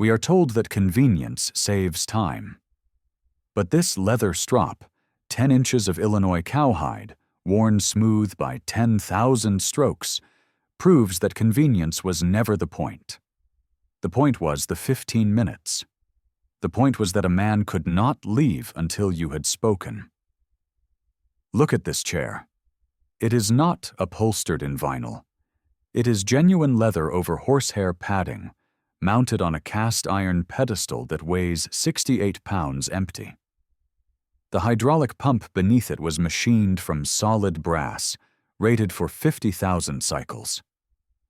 We are told that convenience saves time. But this leather strop, 10 inches of Illinois cowhide, worn smooth by 10,000 strokes, proves that convenience was never the point. The point was the 15 minutes. The point was that a man could not leave until you had spoken. Look at this chair. It is not upholstered in vinyl. It is genuine leather over horsehair padding, mounted on a cast-iron pedestal that weighs 68 pounds empty. The hydraulic pump beneath it was machined from solid brass, rated for 50,000 cycles.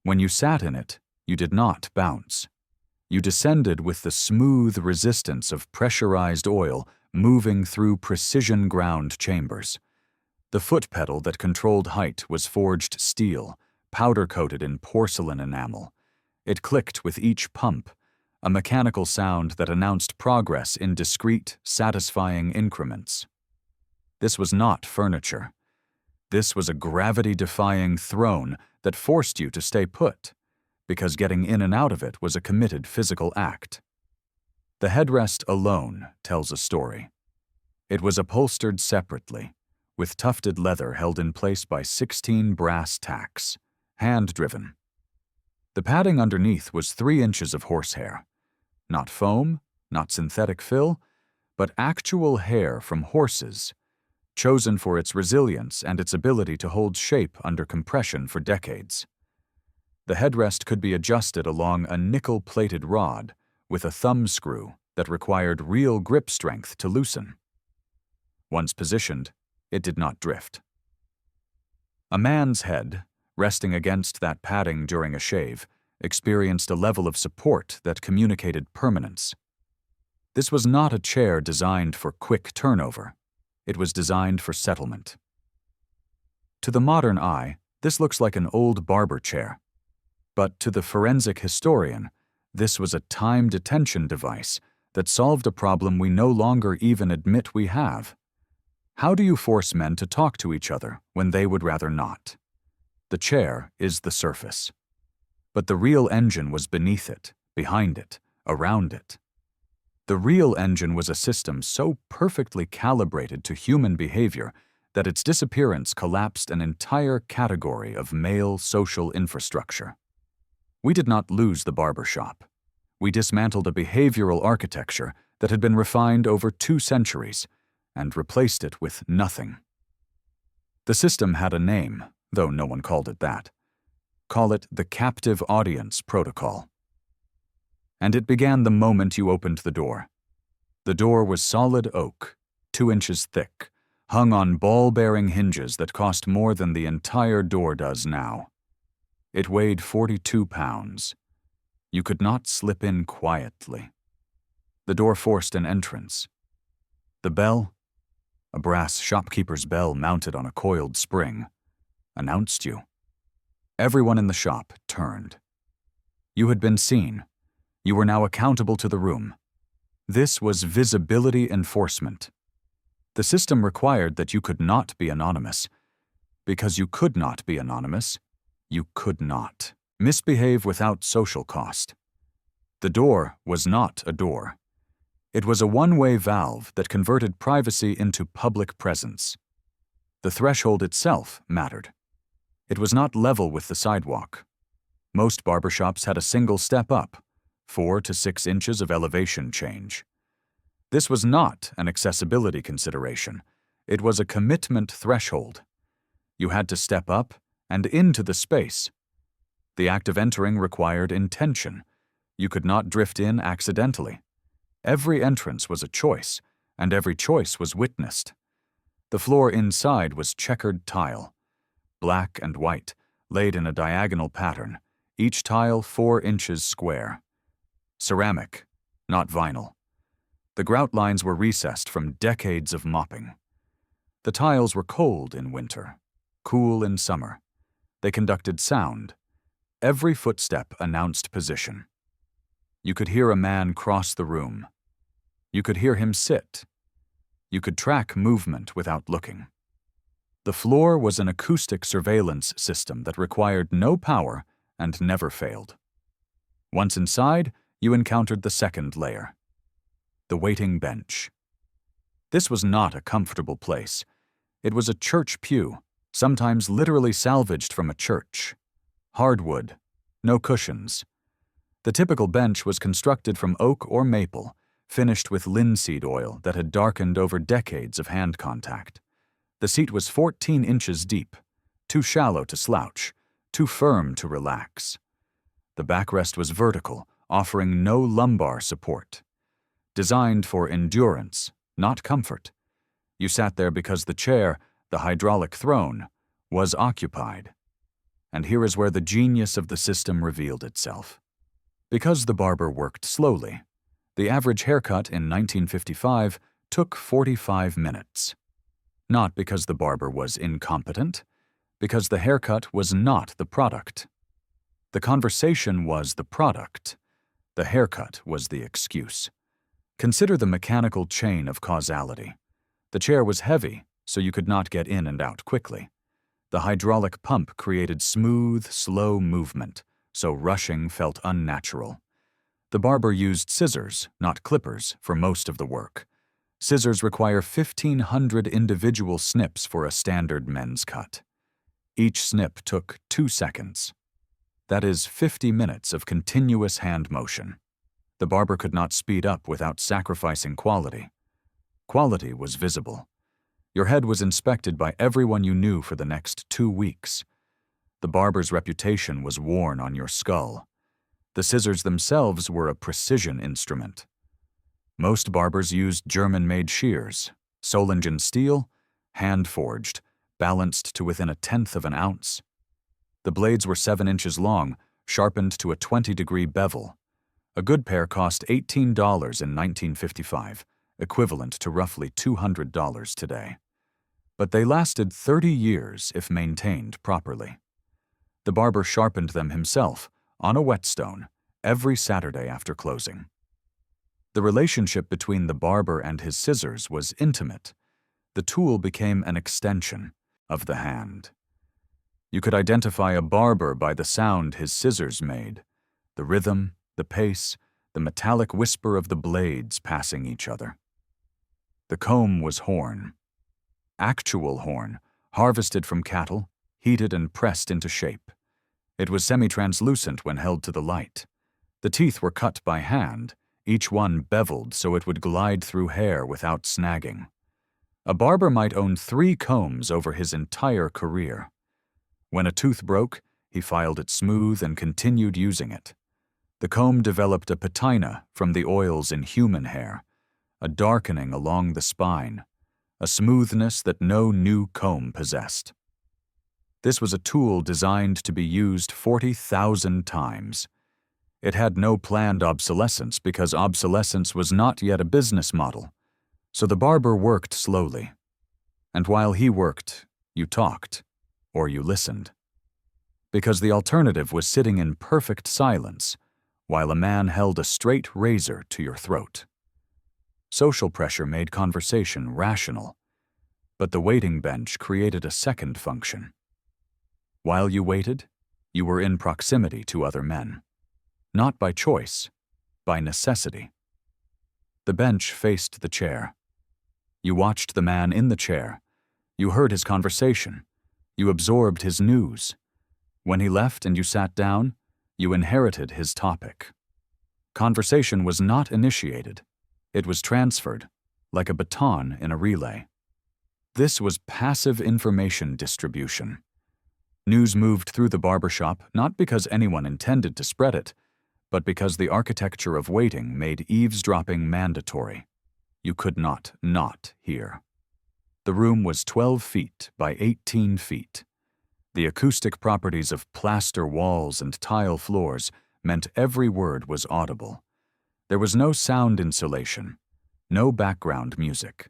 When you sat in it, you did not bounce. You descended with the smooth resistance of pressurized oil moving through precision-ground chambers. The foot pedal that controlled height was forged steel, powder-coated in porcelain enamel. It clicked with each pump, a mechanical sound that announced progress in discrete, satisfying increments. This was not furniture. This was a gravity-defying throne that forced you to stay put, because getting in and out of it was a committed physical act. The headrest alone tells a story. It was upholstered separately, with tufted leather held in place by 16 brass tacks, hand-driven. The padding underneath was 3 inches of horsehair. Not foam, not synthetic fill, but actual hair from horses, chosen for its resilience and its ability to hold shape under compression for decades. The headrest could be adjusted along a nickel-plated rod with a thumb screw that required real grip strength to loosen. Once positioned, it did not drift. A man's head, resting against that padding during a shave, experienced a level of support that communicated permanence. This was not a chair designed for quick turnover. It was designed for settlement. To the modern eye, this looks like an old barber chair. But to the forensic historian, this was a time detention device that solved a problem we no longer even admit we have. How do you force men to talk to each other when they would rather not? The chair is the surface. But the real engine was beneath it, behind it, around it. The real engine was a system so perfectly calibrated to human behavior that its disappearance collapsed an entire category of male social infrastructure. We did not lose the barbershop. We dismantled a behavioral architecture that had been refined over 2 centuries and replaced it with nothing. The system had a name, though no one called it that. Call it the captive audience protocol. And it began the moment you opened the door. The door was solid oak, 2 inches thick, hung on ball-bearing hinges that cost more than the entire door does now. It weighed 42 pounds. You could not slip in quietly. The door forced an entrance. The bell, a brass shopkeeper's bell mounted on a coiled spring, announced you. Everyone in the shop turned. You had been seen. You were now accountable to the room. This was visibility enforcement. The system required that you could not be anonymous. Because you could not be anonymous, you could not misbehave without social cost. The door was not a door. It was a one-way valve that converted privacy into public presence. The threshold itself mattered. It was not level with the sidewalk. Most barbershops had a single step up, 4 to 6 inches of elevation change. This was not an accessibility consideration. It was a commitment threshold. You had to step up and into the space. The act of entering required intention. You could not drift in accidentally. Every entrance was a choice, and every choice was witnessed. The floor inside was checkered tile, black and white, laid in a diagonal pattern, each tile 4 inches square. Ceramic, not vinyl. The grout lines were recessed from decades of mopping. The tiles were cold in winter, cool in summer. They conducted sound. Every footstep announced position. You could hear a man cross the room. You could hear him sit. You could track movement without looking. The floor was an acoustic surveillance system that required no power and never failed. Once inside, you encountered the second layer, the waiting bench. This was not a comfortable place. It was a church pew, sometimes literally salvaged from a church. Hardwood, no cushions. The typical bench was constructed from oak or maple, finished with linseed oil that had darkened over decades of hand contact. The seat was 14 inches deep, too shallow to slouch, too firm to relax. The backrest was vertical, offering no lumbar support. Designed for endurance, not comfort. You sat there because the chair, the hydraulic throne, was occupied. And here is where the genius of the system revealed itself. Because the barber worked slowly, the average haircut in 1955 took 45 minutes. Not because the barber was incompetent, because the haircut was not the product. The conversation was the product. The haircut was the excuse. Consider the mechanical chain of causality. The chair was heavy, so you could not get in and out quickly. The hydraulic pump created smooth, slow movement, so rushing felt unnatural. The barber used scissors, not clippers, for most of the work. Scissors require 1,500 individual snips for a standard men's cut. Each snip took 2 seconds. That is 50 minutes of continuous hand motion. The barber could not speed up without sacrificing quality. Quality was visible. Your head was inspected by everyone you knew for the next 2 weeks. The barber's reputation was worn on your skull. The scissors themselves were a precision instrument. Most barbers used German-made shears, Solingen steel, hand-forged, balanced to within 1/10 of an ounce. The blades were 7 inches long, sharpened to a 20-degree bevel. A good pair cost $18 in 1955, equivalent to roughly $200 today. But they lasted 30 years if maintained properly. The barber sharpened them himself, on a whetstone, every Saturday after closing. The relationship between the barber and his scissors was intimate. The tool became an extension of the hand. You could identify a barber by the sound his scissors made, the rhythm, the pace, the metallic whisper of the blades passing each other. The comb was horn. Actual horn, harvested from cattle, heated and pressed into shape. It was semi-translucent when held to the light. The teeth were cut by hand, each one beveled so it would glide through hair without snagging. A barber might own 3 combs over his entire career. When a tooth broke, he filed it smooth and continued using it. The comb developed a patina from the oils in human hair, a darkening along the spine, a smoothness that no new comb possessed. This was a tool designed to be used 40,000 times. It had no planned obsolescence because obsolescence was not yet a business model, so the barber worked slowly. And while he worked, you talked, or you listened. Because the alternative was sitting in perfect silence, while a man held a straight razor to your throat. Social pressure made conversation rational, but the waiting bench created a second function. While you waited, you were in proximity to other men. Not by choice, by necessity. The bench faced the chair. You watched the man in the chair. You heard his conversation. You absorbed his news. When he left and you sat down, you inherited his topic. Conversation was not initiated. It was transferred, like a baton in a relay. This was passive information distribution. News moved through the barbershop not because anyone intended to spread it, but because the architecture of waiting made eavesdropping mandatory. You could not hear. The room was 12 feet by 18 feet. The acoustic properties of plaster walls and tile floors meant every word was audible. There was no sound insulation, no background music.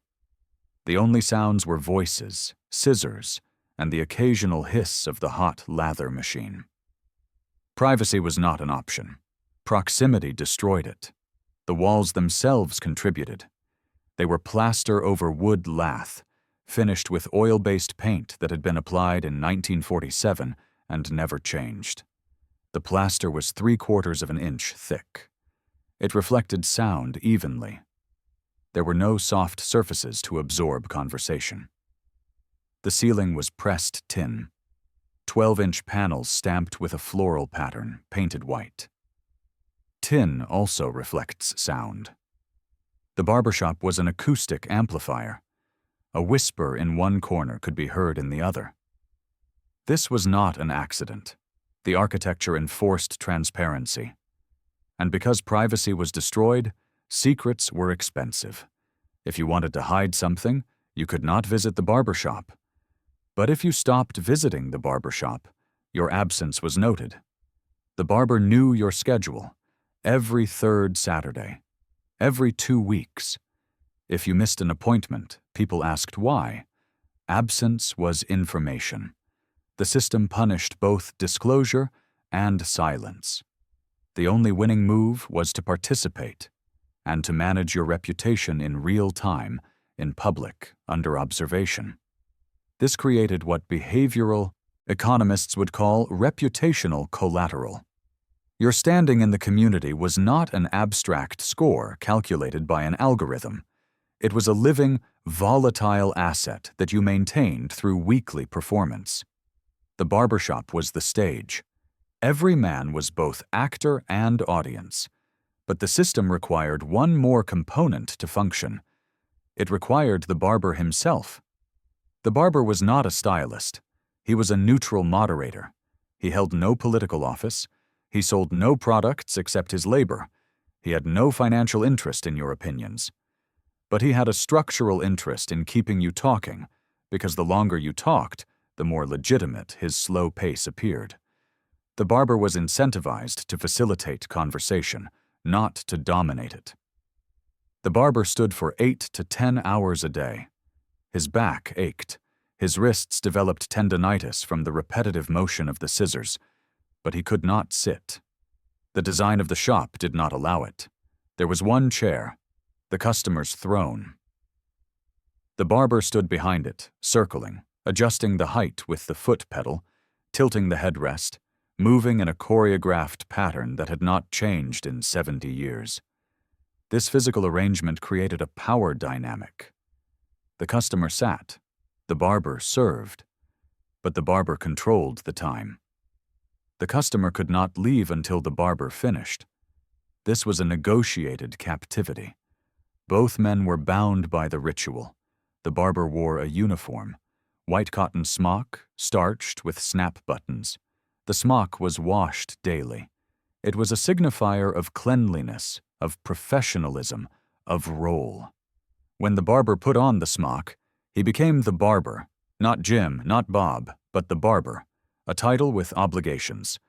The only sounds were voices, scissors, and the occasional hiss of the hot lather machine. Privacy was not an option. Proximity destroyed it. The walls themselves contributed. They were plaster over wood lath, finished with oil-based paint that had been applied in 1947 and never changed. The plaster was 3/4 of an inch thick. It reflected sound evenly. There were no soft surfaces to absorb conversation. The ceiling was pressed tin, 12-inch panels stamped with a floral pattern, painted white. Tin also reflects sound. The barbershop was an acoustic amplifier. A whisper in one corner could be heard in the other. This was not an accident. The architecture enforced transparency. And because privacy was destroyed, secrets were expensive. If you wanted to hide something, you could not visit the barbershop. But if you stopped visiting the barbershop, your absence was noted. The barber knew your schedule, every third Saturday, every 2 weeks. If you missed an appointment, people asked why. Absence was information. The system punished both disclosure and silence. The only winning move was to participate and to manage your reputation in real time, in public, under observation. This created what behavioral economists would call reputational collateral. Your standing in the community was not an abstract score calculated by an algorithm. It was a living, volatile asset that you maintained through weekly performance. The barbershop was the stage. Every man was both actor and audience. But the system required one more component to function. It required the barber himself. The barber was not a stylist. He was a neutral moderator. He held no political office. He sold no products except his labor. He had no financial interest in your opinions. But he had a structural interest in keeping you talking, because the longer you talked, the more legitimate his slow pace appeared. The barber was incentivized to facilitate conversation, not to dominate it. The barber stood for 8 to 10 hours a day. His back ached. His wrists developed tendinitis from the repetitive motion of the scissors, but he could not sit. The design of the shop did not allow it. There was one chair, the customer's throne. The barber stood behind it, circling, adjusting the height with the foot pedal, tilting the headrest, moving in a choreographed pattern that had not changed in 70 years. This physical arrangement created a power dynamic. The customer sat, the barber served, but the barber controlled the time. The customer could not leave until the barber finished. This was a negotiated captivity. Both men were bound by the ritual. The barber wore a uniform, white cotton smock, starched with snap buttons. The smock was washed daily. It was a signifier of cleanliness, of professionalism, of role. When the barber put on the smock, he became the barber, not Jim, not Bob, but the barber, a title with obligations.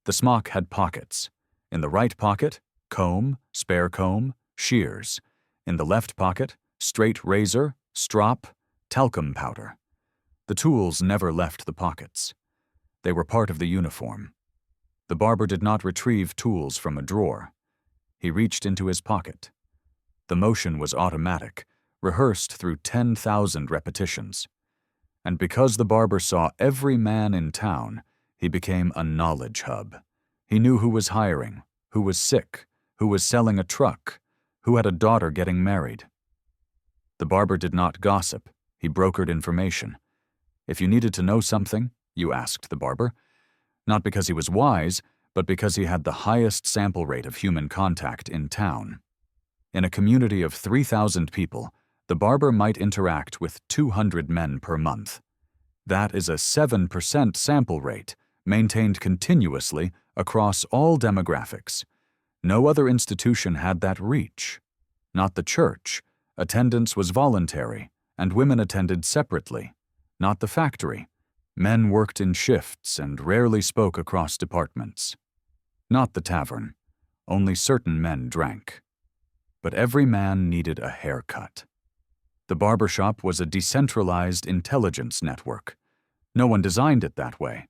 The smock had pockets. In the right pocket, comb, spare comb, shears. In the left pocket, straight razor, strop, talcum powder. The tools never left the pockets. They were part of the uniform. The barber did not retrieve tools from a drawer. He reached into his pocket. The motion was automatic, rehearsed through 10,000 repetitions. And because the barber saw every man in town, he became a knowledge hub. He knew who was hiring, who was sick, who was selling a truck, who had a daughter getting married. The barber did not gossip. He brokered information. If you needed to know something, you asked the barber, not because he was wise, but because he had the highest sample rate of human contact in town. In a community of 3,000 people, the barber might interact with 200 men per month. That is a 7% sample rate, maintained continuously across all demographics. No other institution had that reach. Not the church. Attendance was voluntary, and women attended separately. Not the factory. Men worked in shifts and rarely spoke across departments. Not the tavern. Only certain men drank. But every man needed a haircut. The barbershop was a decentralized intelligence network. No one designed it that way.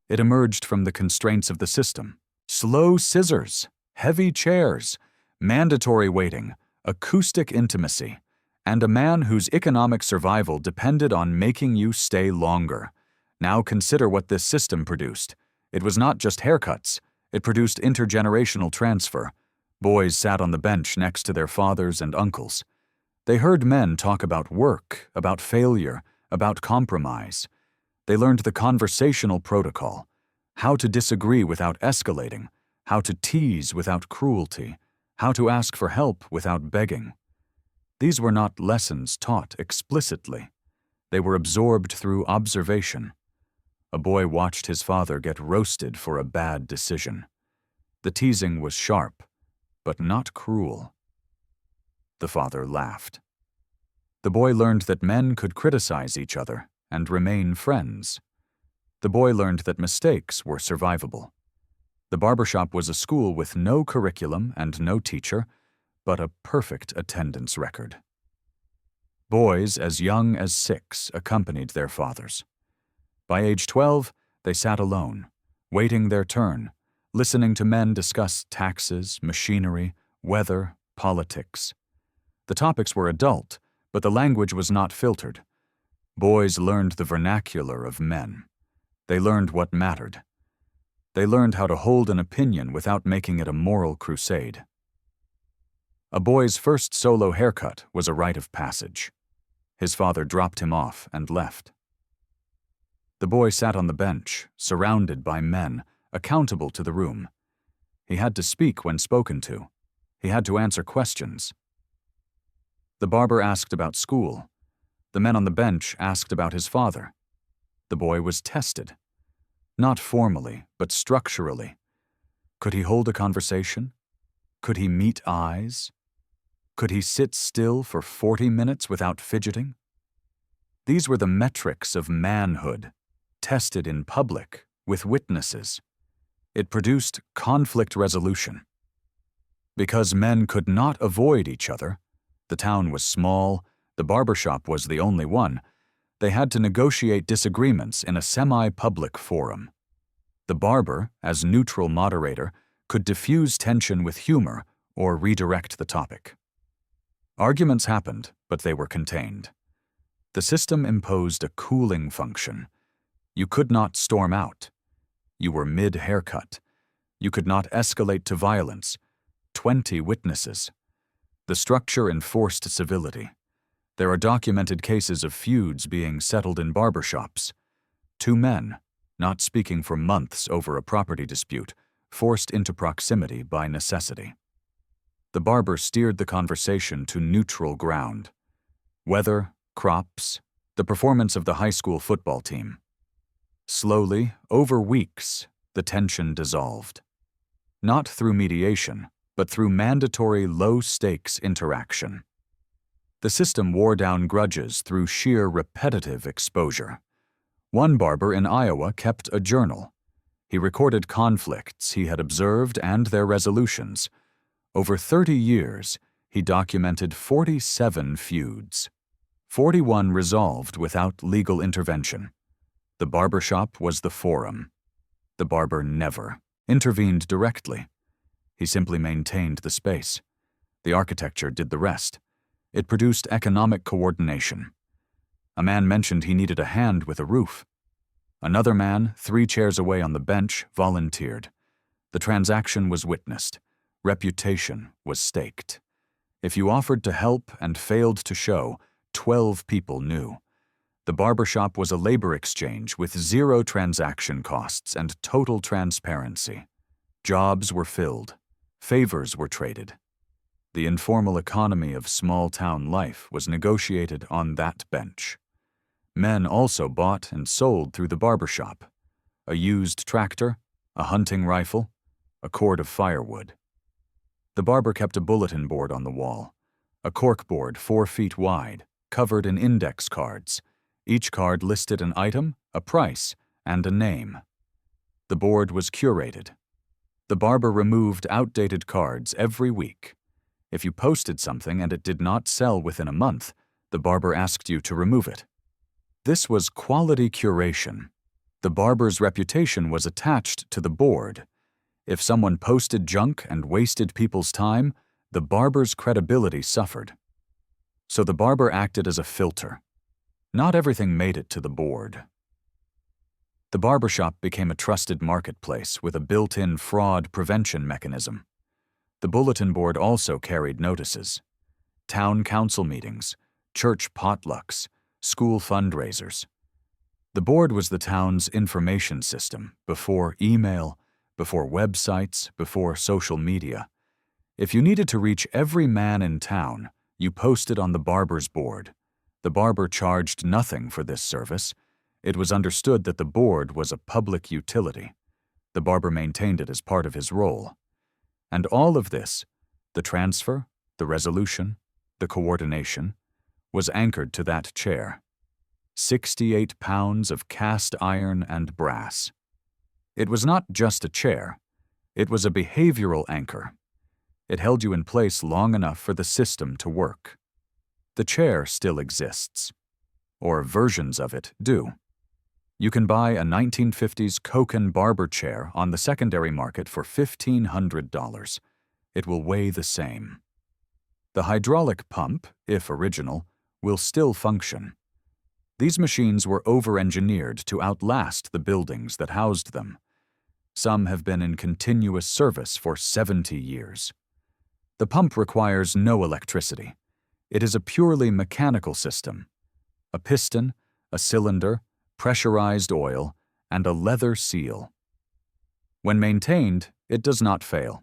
It emerged from the constraints of the system. Slow scissors, heavy chairs, mandatory waiting, acoustic intimacy, and a man whose economic survival depended on making you stay longer. Now consider what this system produced. It was not just haircuts. It produced intergenerational transfer. Boys sat on the bench next to their fathers and uncles. They heard men talk about work, about failure, about compromise. They learned the conversational protocol, how to disagree without escalating, how to tease without cruelty, how to ask for help without begging. These were not lessons taught explicitly. They were absorbed through observation. A boy watched his father get roasted for a bad decision. The teasing was sharp, but not cruel. The father laughed. The boy learned that men could criticize each other and remain friends. The boy learned that mistakes were survivable. The barbershop was a school with no curriculum and no teacher, but a perfect attendance record. Boys as young as 6 accompanied their fathers. By age 12, they sat alone, waiting their turn, listening to men discuss taxes, machinery, weather, politics. The topics were adult, but the language was not filtered. Boys learned the vernacular of men. They learned what mattered. They learned how to hold an opinion without making it a moral crusade. A boy's first solo haircut was a rite of passage. His father dropped him off and left. The boy sat on the bench, surrounded by men, accountable to the room. He had to speak when spoken to. He had to answer questions. The barber asked about school. The men on the bench asked about his father. The boy was tested. Not formally, but structurally. Could he hold a conversation? Could he meet eyes? Could he sit still for 40 minutes without fidgeting? These were the metrics of manhood, tested in public, with witnesses. It produced conflict resolution. Because men could not avoid each other, the town was small, the barbershop was the only one, they had to negotiate disagreements in a semi-public forum. The barber, as neutral moderator, could diffuse tension with humor or redirect the topic. Arguments happened, but they were contained. The system imposed a cooling function. You could not storm out. You were mid-haircut. You could not escalate to violence. 20 witnesses. The structure enforced civility. There are documented cases of feuds being settled in barbershops. 2 men, not speaking for months over a property dispute, forced into proximity by necessity. The barber steered the conversation to neutral ground. Weather, crops, the performance of the high school football team. Slowly, over weeks, the tension dissolved. Not through mediation, but through mandatory low-stakes interaction. The system wore down grudges through sheer repetitive exposure. One barber in Iowa kept a journal. He recorded conflicts he had observed and their resolutions. Over 30 years, he documented 47 feuds. 41 resolved without legal intervention. The barbershop was the forum. The barber never intervened directly. He simply maintained the space. The architecture did the rest. It produced economic coordination. A man mentioned he needed a hand with a roof. Another man, 3 chairs away on the bench, volunteered. The transaction was witnessed. Reputation was staked. If you offered to help and failed to show, 12 people knew. The barbershop was a labor exchange with 0 transaction costs and total transparency. Jobs were filled. Favors were traded. The informal economy of small-town life was negotiated on that bench. Men also bought and sold through the barbershop. A used tractor, a hunting rifle, a cord of firewood. The barber kept a bulletin board on the wall, a cork board 4 feet wide, covered in index cards. Each card listed an item, a price, and a name. The board was curated. The barber removed outdated cards every week. If you posted something and it did not sell within a month, the barber asked you to remove it. This was quality curation. The barber's reputation was attached to the board. If someone posted junk and wasted people's time, the barber's credibility suffered. So the barber acted as a filter. Not everything made it to the board. The barbershop became a trusted marketplace with a built-in fraud prevention mechanism. The bulletin board also carried notices. Town council meetings, church potlucks, school fundraisers. The board was the town's information system before email, before websites, before social media. If you needed to reach every man in town, you posted on the barber's board. The barber charged nothing for this service. It was understood that the board was a public utility. The barber maintained it as part of his role. And all of this, the transfer, the resolution, the coordination, was anchored to that chair. 68 pounds of cast iron and brass. It was not just a chair. It was a behavioral anchor. It held you in place long enough for the system to work. The chair still exists, or versions of it do. You can buy a 1950s Koken barber chair on the secondary market for $1,500. It will weigh the same. The hydraulic pump, if original, will still function. These machines were over-engineered to outlast the buildings that housed them. Some have been in continuous service for 70 years. The pump requires no electricity. It is a purely mechanical system. A piston, a cylinder, pressurized oil, and a leather seal. When maintained, it does not fail.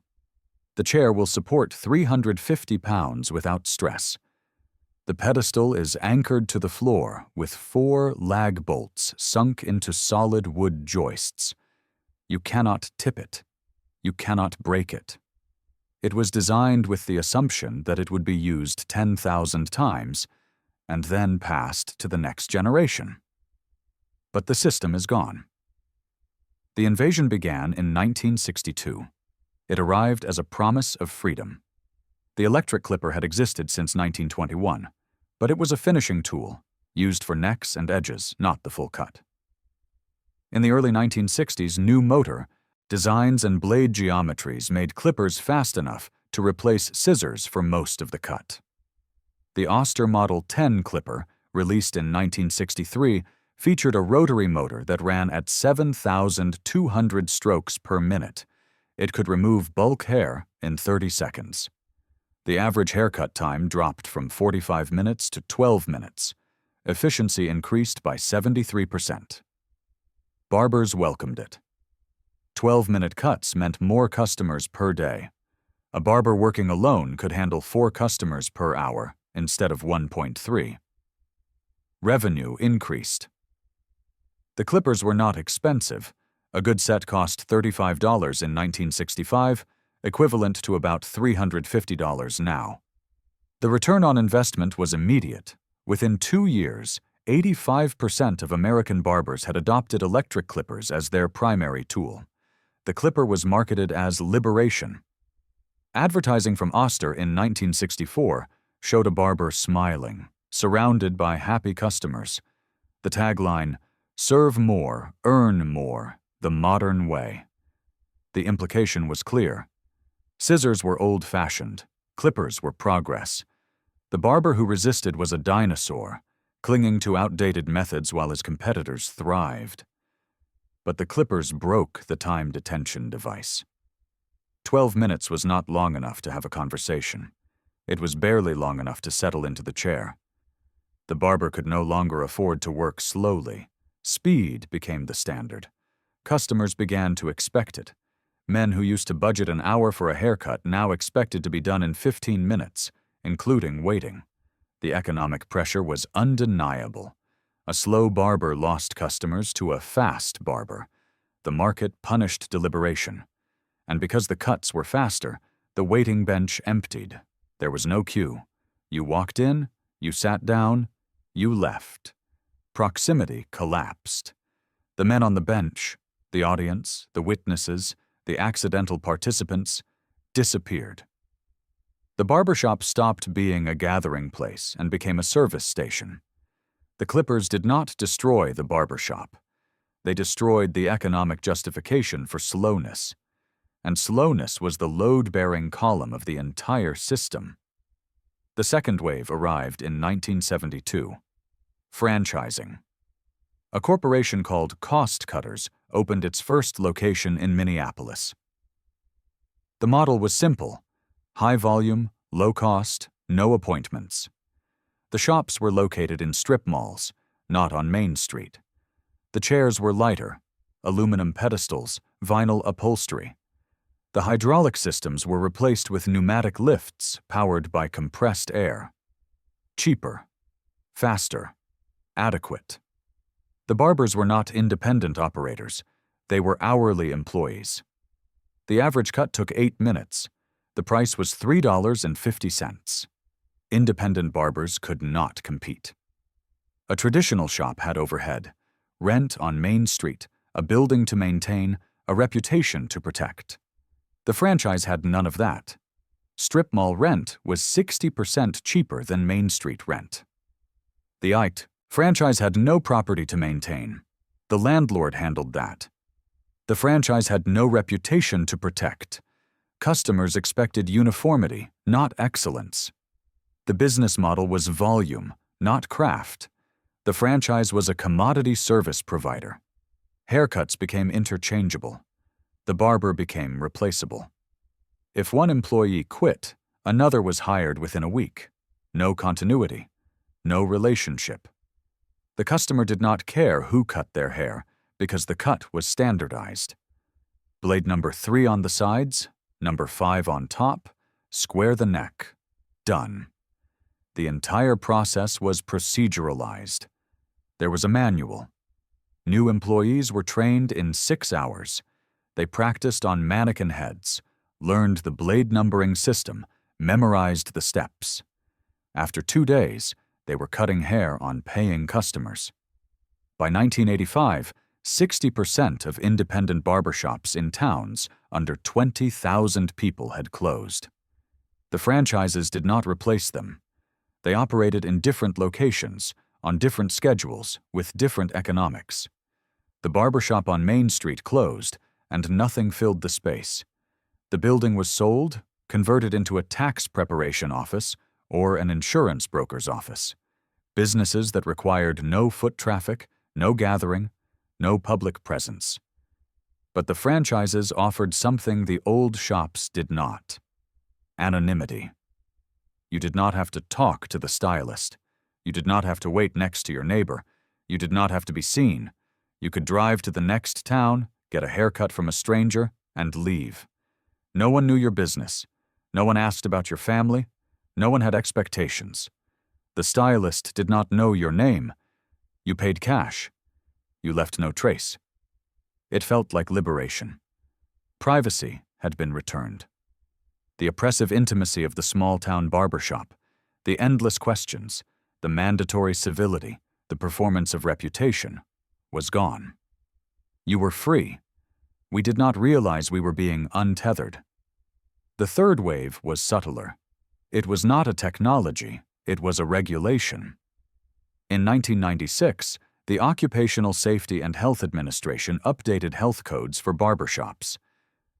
The chair will support 350 pounds without stress. The pedestal is anchored to the floor with 4 lag bolts sunk into solid wood joists. You cannot tip it. You cannot break it. It was designed with the assumption that it would be used 10,000 times and then passed to the next generation. But the system is gone. The invasion began in 1962. It arrived as a promise of freedom. The electric clipper had existed since 1921, but it was a finishing tool, used for necks and edges, not the full cut. In the early 1960s, new motor, designs and blade geometries made clippers fast enough to replace scissors for most of the cut. The Oster Model 10 clipper, released in 1963, featured a rotary motor that ran at 7,200 strokes per minute. It could remove bulk hair in 30 seconds. The average haircut time dropped from 45 minutes to 12 minutes. Efficiency increased by 73%. Barbers welcomed it. 12-minute cuts meant more customers per day. A barber working alone could handle 4 customers per hour instead of 1.3. Revenue increased. The clippers were not expensive. A good set cost $35 in 1965, equivalent to about $350 now. The return on investment was immediate. Within 2 years, 85% of American barbers had adopted electric clippers as their primary tool. The clipper was marketed as Liberation. Advertising from Oster in 1964 showed a barber smiling, surrounded by happy customers. The tagline, "Serve more, earn more, the modern way." The implication was clear. Scissors were old-fashioned. Clippers were progress. The barber who resisted was a dinosaur, clinging to outdated methods while his competitors thrived. But the clippers broke the time detention device. 12 minutes was not long enough to have a conversation. It was barely long enough to settle into the chair. The barber could no longer afford to work slowly. Speed became the standard. Customers began to expect it. Men who used to budget an hour for a haircut now expected to be done in 15 minutes, including waiting. The economic pressure was undeniable. A slow barber lost customers to a fast barber. The market punished deliberation. And because the cuts were faster, the waiting bench emptied. There was no queue. You walked in, you sat down, you left. Proximity collapsed. The men on the bench, the audience, the witnesses, the accidental participants, disappeared. The barbershop stopped being a gathering place and became a service station. The clippers did not destroy the barbershop. They destroyed the economic justification for slowness. And slowness was the load-bearing column of the entire system. The second wave arrived in 1972. Franchising. A corporation called Cost Cutters opened its first location in Minneapolis. The model was simple. High volume, low cost, no appointments. The shops were located in strip malls, not on Main Street. The chairs were lighter, aluminum pedestals, vinyl upholstery. The hydraulic systems were replaced with pneumatic lifts powered by compressed air. Cheaper, faster, adequate. The barbers were not independent operators. They were hourly employees. The average cut took 8 minutes. The price was $3.50. Independent barbers could not compete. A traditional shop had overhead, rent on Main Street, a building to maintain, a reputation to protect. The franchise had none of that. Strip mall rent was 60% cheaper than Main Street rent. The franchise had no property to maintain. The landlord handled that. The franchise had no reputation to protect. Customers expected uniformity, not excellence. The business model was volume, not craft. The franchise was a commodity service provider. Haircuts became interchangeable. The barber became replaceable. If one employee quit, another was hired within a week. No continuity, no relationship. The customer did not care who cut their hair because the cut was standardized. Blade number 3 on the sides, number 5 on top, square the neck. Done. The entire process was proceduralized. There was a manual. New employees were trained in 6 hours. They practiced on mannequin heads, learned the blade numbering system, memorized the steps. After 2 days, they were cutting hair on paying customers. By 1985, 60% of independent barbershops in towns under 20,000 people had closed. The franchises did not replace them. They operated in different locations, on different schedules, with different economics. The barbershop on Main Street closed, and nothing filled the space. The building was sold, converted into a tax preparation office or an insurance broker's office. Businesses that required no foot traffic, no gathering, no public presence. But the franchises offered something the old shops did not: anonymity. You did not have to talk to the stylist. You did not have to wait next to your neighbor. You did not have to be seen. You could drive to the next town, get a haircut from a stranger, and leave. No one knew your business. No one asked about your family. No one had expectations. The stylist did not know your name. You paid cash. You left no trace. It felt like liberation. Privacy had been returned. The oppressive intimacy of the small-town barbershop, the endless questions, the mandatory civility, the performance of reputation, was gone. You were free. We did not realize we were being untethered. The third wave was subtler. It was not a technology, it was a regulation. In 1996, the Occupational Safety and Health Administration updated health codes for barbershops.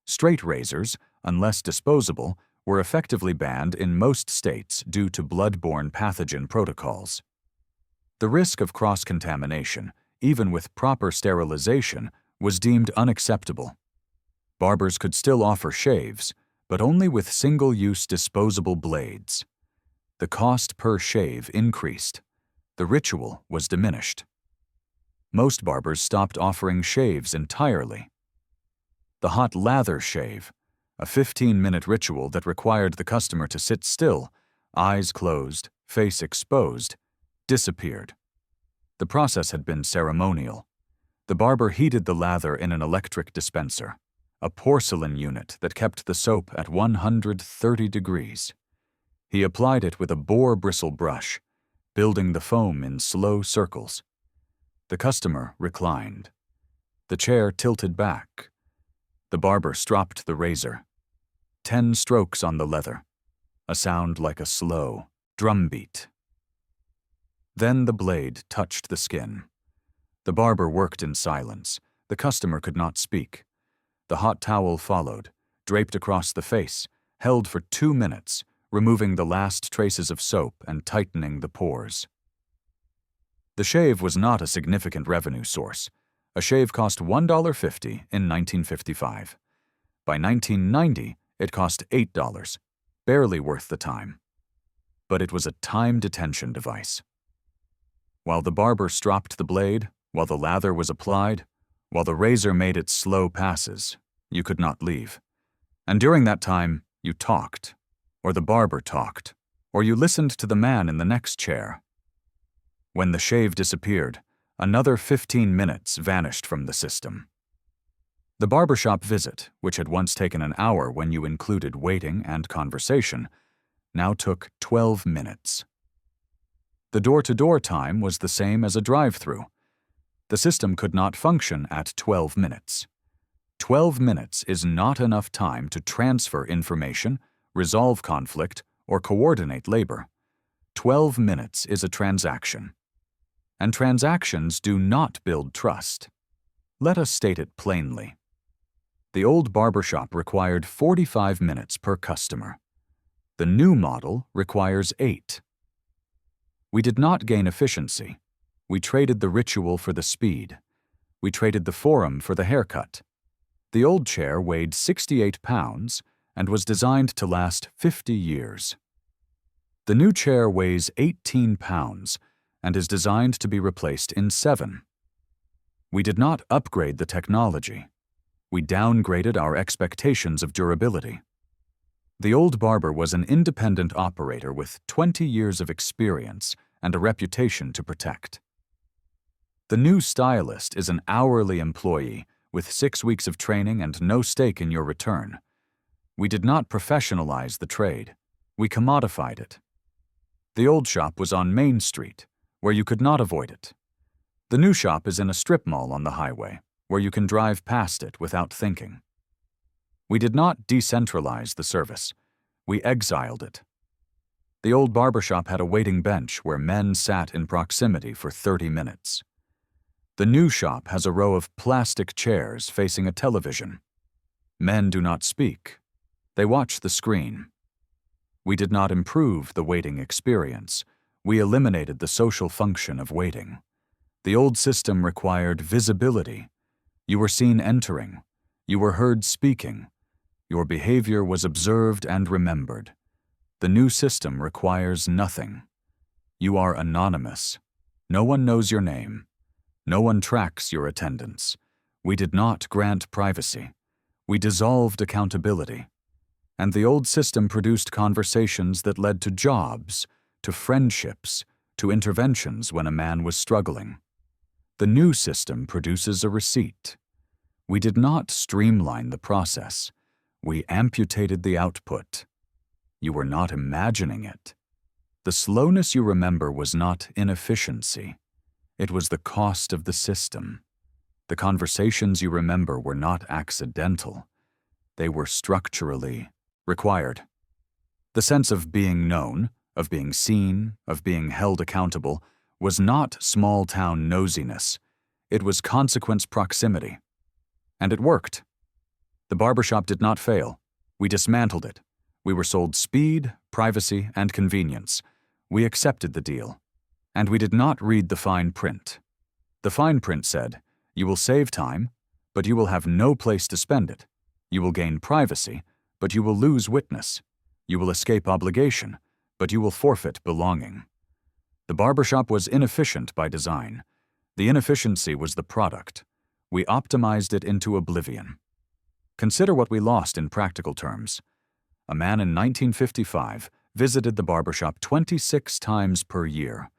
Straight razors, unless disposable, were effectively banned in most states due to blood-borne pathogen protocols. The risk of cross-contamination, even with proper sterilization, was deemed unacceptable. Barbers could still offer shaves, but only with single-use disposable blades. The cost per shave increased. The ritual was diminished. Most barbers stopped offering shaves entirely. The hot lather shave, a 15-minute ritual that required the customer to sit still, eyes closed, face exposed, disappeared. The process had been ceremonial. The barber heated the lather in an electric dispenser, a porcelain unit that kept the soap at 130 degrees. He applied it with a boar bristle brush, building the foam in slow circles. The customer reclined. The chair tilted back. The barber stropped the razor. 10 strokes on the leather, a sound like a slow drum beat. Then the blade touched the skin. The barber worked in silence. The customer could not speak. The hot towel followed, draped across the face, held for 2 minutes, removing the last traces of soap and tightening the pores. The shave was not a significant revenue source. A shave cost $1.50 in 1955. By 1990, it cost $8. barely worth the time. But it was a time detention device. While the barber stropped the blade, while the lather was applied, while the razor made its slow passes, you could not leave. And during that time, you talked, or the barber talked, or you listened to the man in the next chair. When the shave disappeared, another 15 minutes vanished from the system. The barbershop visit, which had once taken an hour when you included waiting and conversation, now took 12 minutes. The door-to-door time was the same as a drive-through. The system could not function at 12 minutes. 12 minutes is not enough time to transfer information, resolve conflict, or coordinate labor. 12 minutes is a transaction. And transactions do not build trust. Let us state it plainly. The old barbershop required 45 minutes per customer. The new model requires 8. We did not gain efficiency. We traded the ritual for the speed. We traded the forum for the haircut. The old chair weighed 68 pounds and was designed to last 50 years. The new chair weighs 18 pounds and is designed to be replaced in 7. We did not upgrade the technology. We downgraded our expectations of durability. The old barber was an independent operator with 20 years of experience and a reputation to protect. The new stylist is an hourly employee with 6 weeks of training and no stake in your return. We did not professionalize the trade. We commodified it. The old shop was on Main Street, where you could not avoid it. The new shop is in a strip mall on the highway, where you can drive past it without thinking. We did not decentralize the service. We exiled it. The old barbershop had a waiting bench where men sat in proximity for 30 minutes. The new shop has a row of plastic chairs facing a television. Men do not speak. They watch the screen. We did not improve the waiting experience. We eliminated the social function of waiting. The old system required visibility. You were seen entering. You were heard speaking. Your behavior was observed and remembered. The new system requires nothing. You are anonymous. No one knows your name. No one tracks your attendance. We did not grant privacy. We dissolved accountability. And the old system produced conversations that led to jobs, to friendships, to interventions when a man was struggling. The new system produces a receipt. We did not streamline the process. We amputated the output. You were not imagining it. The slowness you remember was not inefficiency. It was the cost of the system. The conversations you remember were not accidental. They were structurally required. The sense of being known, of being seen, of being held accountable, was not small-town nosiness. It was consequence proximity. And it worked. The barbershop did not fail. We dismantled it. We were sold speed, privacy, and convenience. We accepted the deal. And we did not read the fine print. The fine print said, you will save time, but you will have no place to spend it. You will gain privacy, but you will lose witness. You will escape obligation, but you will forfeit belonging. The barbershop was inefficient by design. The inefficiency was the product. We optimized it into oblivion. Consider what we lost in practical terms. A man in 1955 visited the barbershop 26 times per year,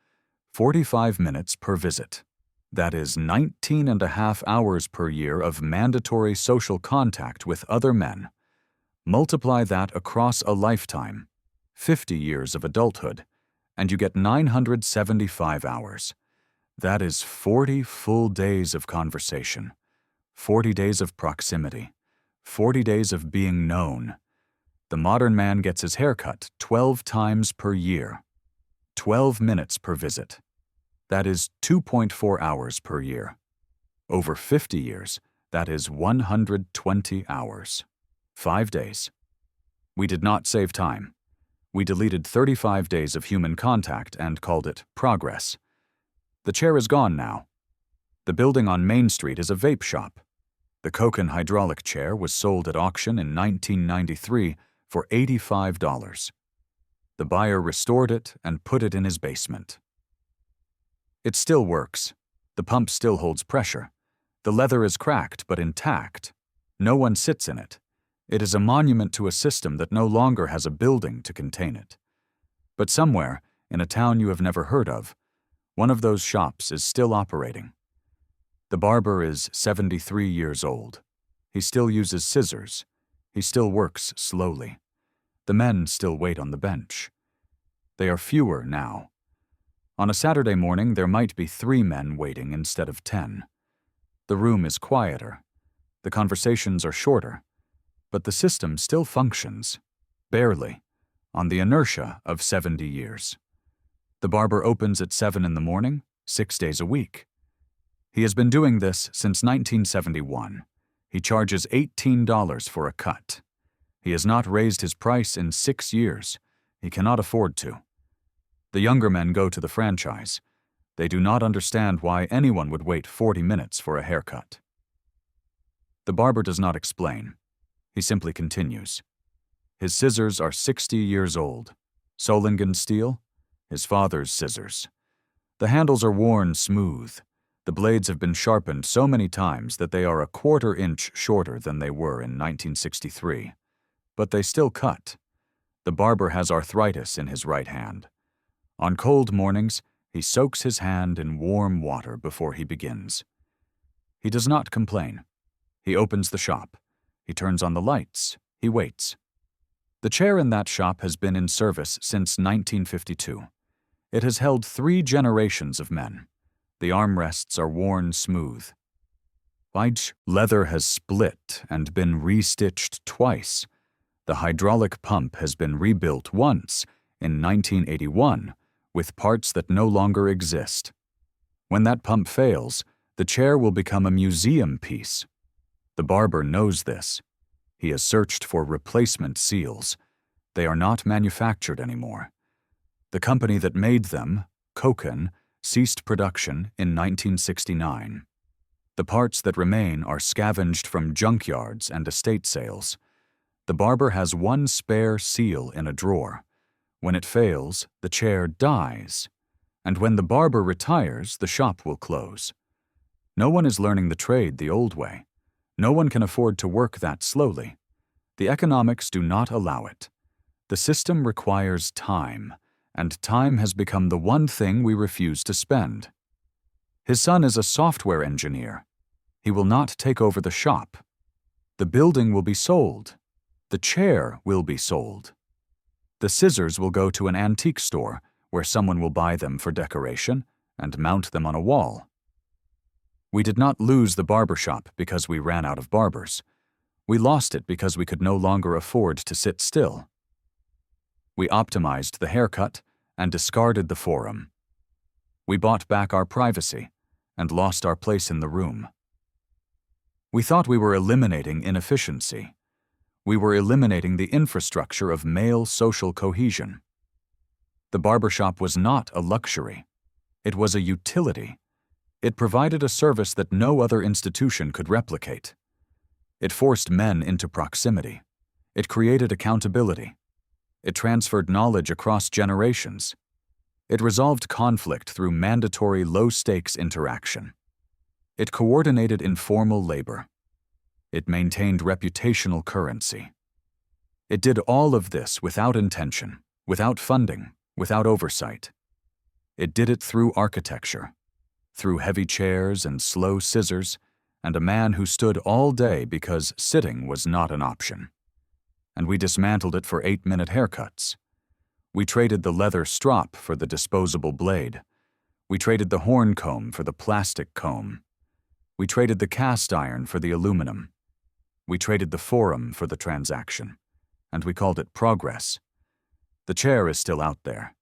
45 minutes per visit. That is 19.5 hours per year of mandatory social contact with other men. Multiply that across a lifetime, 50 years of adulthood, and you get 975 hours. That is 40 full days of conversation, 40 days of proximity, 40 days of being known. The modern man gets his haircut 12 times per year, 12 minutes per visit. That is 2.4 hours per year. Over 50 years, that is 120 hours. 5 days. We did not save time. We deleted 35 days of human contact and called it progress. The chair is gone now. The building on Main Street is a vape shop. The Koken hydraulic chair was sold at auction in 1993 for $85. The buyer restored it and put it in his basement. It still works. The pump still holds pressure. The leather is cracked but intact. No one sits in it. It is a monument to a system that no longer has a building to contain it. But somewhere, in a town you have never heard of, one of those shops is still operating. The barber is 73 years old. He still uses scissors. He still works slowly. The men still wait on the bench. They are fewer now. On a Saturday morning, there might be 3 men waiting instead of 10. The room is quieter. The conversations are shorter. But the system still functions, barely, on the inertia of 70 years. The barber opens at 7 in the morning, 6 days a week. He has been doing this since 1971. He charges $18 for a cut. He has not raised his price in 6 years. He cannot afford to. The younger men go to the franchise. They do not understand why anyone would wait 40 minutes for a haircut. The barber does not explain. He simply continues. His scissors are 60 years old. Solingen steel, his father's scissors. The handles are worn smooth. The blades have been sharpened so many times that they are a 1/4 inch shorter than they were in 1963. But they still cut. The barber has arthritis in his right hand. On cold mornings, he soaks his hand in warm water before he begins. He does not complain. He opens the shop. He turns on the lights. He waits. The chair in that shop has been in service since 1952. It has held 3 generations of men. The armrests are worn smooth. Leather has split and been restitched twice. The hydraulic pump has been rebuilt once, in 1981, with parts that no longer exist. When that pump fails, the chair will become a museum piece. The barber knows this. He has searched for replacement seals. They are not manufactured anymore. The company that made them, Koken, ceased production in 1969. The parts that remain are scavenged from junkyards and estate sales. The barber has 1 spare seal in a drawer. When it fails, the chair dies. And when the barber retires, the shop will close. No one is learning the trade the old way. No one can afford to work that slowly. The economics do not allow it. The system requires time, and time has become the one thing we refuse to spend. His son is a software engineer. He will not take over the shop. The building will be sold. The chair will be sold. The scissors will go to an antique store where someone will buy them for decoration and mount them on a wall. We did not lose the barbershop because we ran out of barbers. We lost it because we could no longer afford to sit still. We optimized the haircut and discarded the forum. We bought back our privacy and lost our place in the room. We thought we were eliminating inefficiency. We were eliminating the infrastructure of male social cohesion. The barbershop was not a luxury. It was a utility. It provided a service that no other institution could replicate. It forced men into proximity. It created accountability. It transferred knowledge across generations. It resolved conflict through mandatory low-stakes interaction. It coordinated informal labor. It maintained reputational currency. It did all of this without intention, without funding, without oversight. It did it through architecture, through heavy chairs and slow scissors, and a man who stood all day because sitting was not an option. And we dismantled it for 8-minute haircuts. We traded the leather strop for the disposable blade. We traded the horn comb for the plastic comb. We traded the cast iron for the aluminum. We traded the forum for the transaction, and we called it progress. The chair is still out there,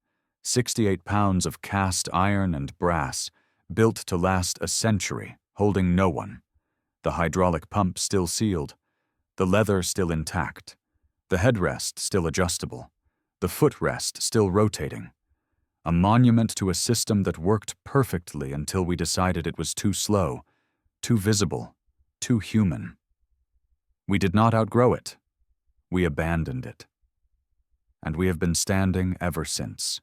68 pounds of cast iron and brass, built to last a century, holding no one. The hydraulic pump still sealed, the leather still intact, the headrest still adjustable, the footrest still rotating. A monument to a system that worked perfectly until we decided it was too slow, too visible, too human. We did not outgrow it. We abandoned it. and we have been standing ever since.